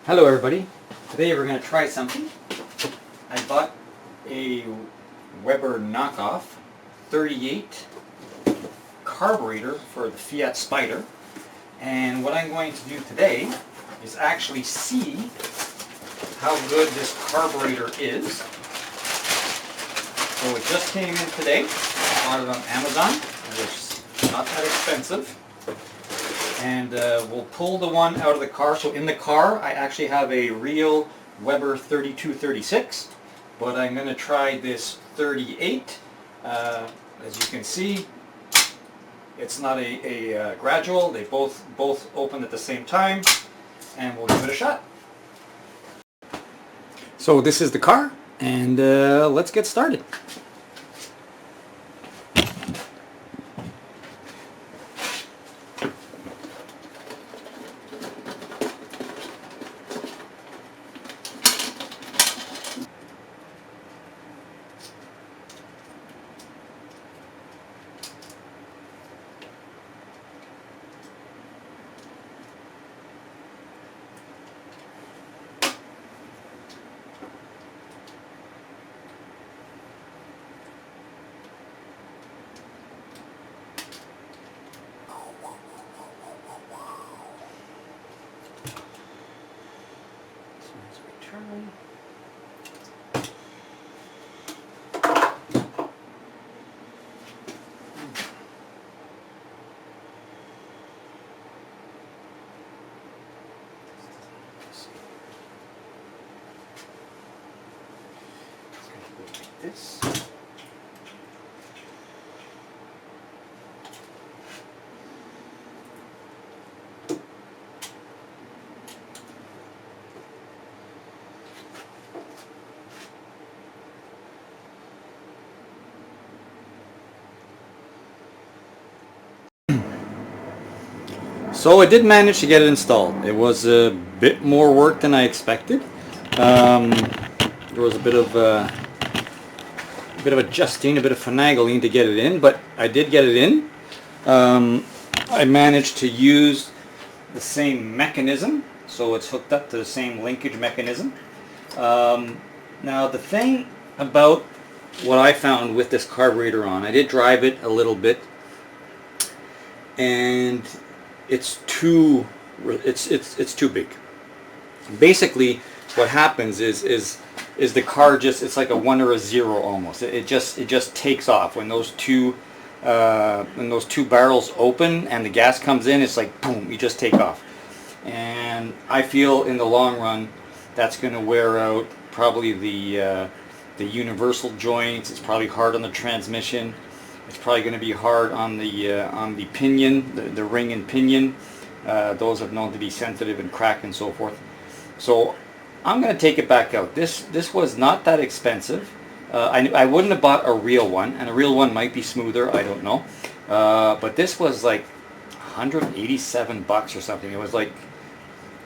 Hello everybody. Today we're going to try something. I bought a Weber knockoff 38 carburetor for the Fiat Spider, and what I'm going to do today is actually see how good this carburetor is. So it just came in today. I bought it on Amazon. It was not that expensive. And we'll pull the one out of the car. So in the car I actually have a real Weber 3236, but I'm going to try this 38. As you can see, it's not a gradual. They both open at the same time, and we'll give it a shot. So this is the car, and let's get started. This. So I did manage to get it installed. It was a bit more work than I expected. There was a bit of adjusting, a bit of finagling to get it in, but I did get it in. I managed to use the same mechanism, so it's hooked up to the same linkage mechanism. Now the thing about what I found with this carburetor on, I did drive it a little bit, and it's too big. Basically what happens is the car just, it's like a 1 or a 0 almost. It just takes off when those two barrels open and the gas comes in. It's like boom, you just take off. And I feel in the long run that's going to wear out probably the universal joints. It's probably hard on the transmission. It's probably going to be hard on the pinion, the ring and pinion. Those have known to be sensitive and crack and so forth. So I'm going to take it back out. This was not that expensive. I wouldn't have bought a real one, and a real one might be smoother, I don't know. But this was like 187 bucks or something. It was like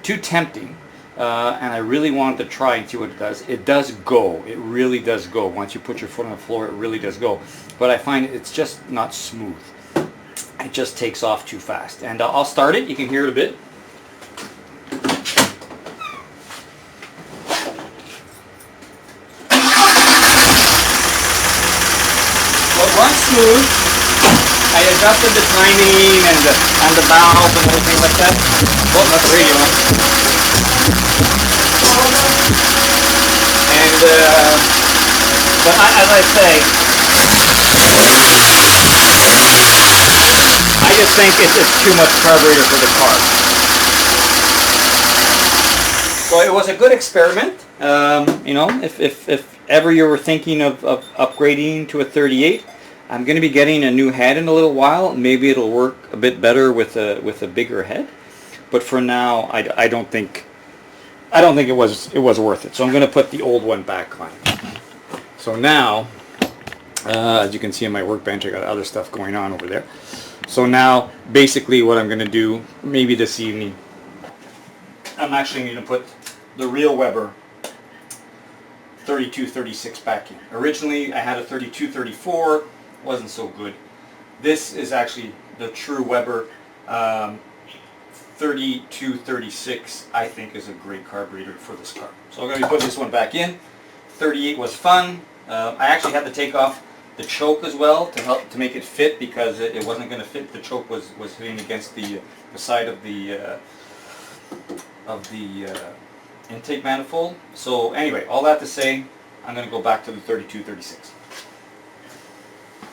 too tempting. And I really wanted to try and see what it does. It does go. It really does go. Once you put your foot on the floor, it really does go. But I find it's just not smooth. It just takes off too fast. And I'll start it. You can hear it a bit. Well, it runs smooth. I adjusted the timing and the valve and everything like that. Oh, that's the radio. And but as I say, I just think it's too much carburetor for the car. So it was a good experiment. You know, if ever you were thinking of upgrading to a 38, I'm going to be getting a new head in a little while. Maybe it'll work a bit better with a bigger head. But for now, I don't think it was worth it. So I'm going to put the old one back on. So now, as you can see on my workbench, I got other stuff going on over there. So now, basically what I'm going to do, maybe this evening, I'm actually going to put the real Weber 3236 back in. Originally I had a 3234, wasn't so good. This is actually the true Weber 3236 I think is a great carburetor for this car. So I'm going to be putting this one back in. 38 was fun. I actually had to take off the choke as well to help to make it fit, because it wasn't going to fit. The choke was hitting against the side of the intake manifold. So anyway, all that to say, I'm going to go back to the 3236.